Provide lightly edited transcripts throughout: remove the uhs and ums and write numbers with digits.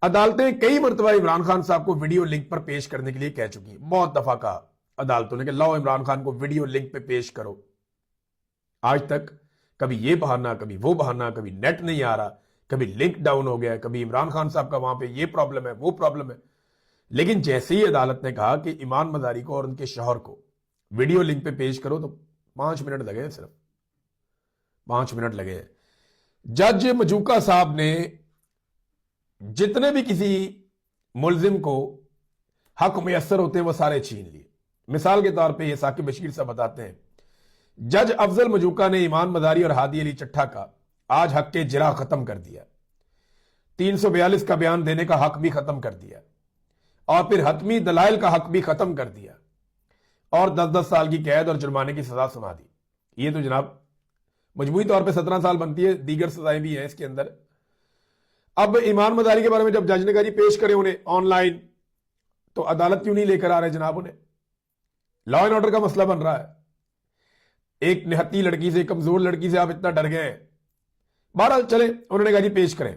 अदालतें कई मरतबा इमरान खान साहब को वीडियो लिंक पर पेश करने के लिए कह चुकी हैं। बहुत दफा कहा अदालतों ने कि लाओ इमरान खान को वीडियो लिंक पे पेश करो। आज तक कभी ये बहाना, कभी वो बहाना, कभी नेट नहीं आ रहा, कभी लिंक डाउन हो गया, कभी इमरान खान साहब का वहां पे ये प्रॉब्लम है, वो प्रॉब्लम है। लेकिन जैसे ही अदालत ने कहा कि ईमान मजारी को और उनके शौहर को वीडियो लिंक पे पेश करो, तो 5 मिनट लगे, सिर्फ 5 मिनट लगे। जज मजूका साहब ने जितने भी किसी मुलजिम को हक मुयसर होते हैं वो सारे छीन लिए। मिसाल के तौर पे ये साकिब बशीर साहब बताते हैं, जज अफजल मजूका ने ईमान मदारी और हादी अली चट्ठा का आज हक के जिरा खत्म कर दिया, 342 का बयान देने का हक भी खत्म कर दिया, और फिर हतमी दलाइल का हक भी खत्म कर दिया, और 10-10 साल की कैद और जुर्माने की सजा सुना दी। ये तो जनाब मजबूरी तौर पे 17 साल बनती है, दीगर सजाएं भी हैं इसके अंदर। अब ईमान मदारी के बारे में जब जज ने कहा जी पेश करें उन्हें ऑनलाइन, तो अदालत क्यों नहीं लेकर आ रहे जनाब उन्हें? लॉ एंड ऑर्डर का मसला बन रहा है। एक निहत्ती लड़की से, कमजोर लड़की से आप इतना डर गए हैं। बहरहाल चले, उन्होंने कहा जी पेश करें,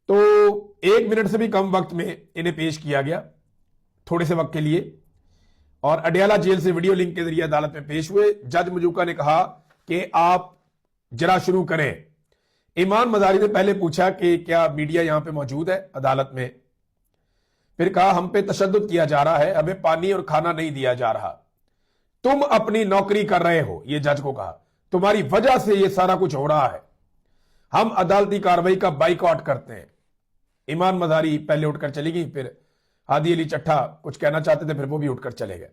तो 1 मिनट से भी कम वक्त में इन्हें पेश किया गया, थोड़े से वक्त के लिए, और अडयाला जेल से वीडियो लिंक के जरिए अदालत में पेश हुए। जज मजूका ने कहा कि आप जरा शुरू करें। ईमान मजारी ने पहले पूछा कि क्या मीडिया यहां पे मौजूद है अदालत में? फिर कहा हम पे तशद्दुद किया जा रहा है, हमें पानी और खाना नहीं दिया जा रहा, तुम अपनी नौकरी कर रहे हो। ये जज को कहा तुम्हारी वजह से ये सारा कुछ हो रहा है, हम अदालती कार्रवाई का बाइकआउट करते हैं। ईमान मजारी पहले उठकर चली गई, फिर हादी अली चट्ठा कुछ कहना चाहते थे, फिर वो भी उठकर चले गए।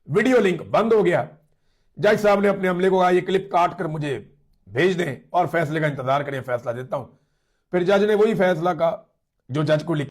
वीडियो लिंक बंद हो गया। जज साहब ने अपने अमले को कहा ये क्लिप काट कर मुझे भेज दें और फैसले का इंतजार करें, फैसला देता हूं। फिर जज ने वही फैसला कहा जो जज को लिख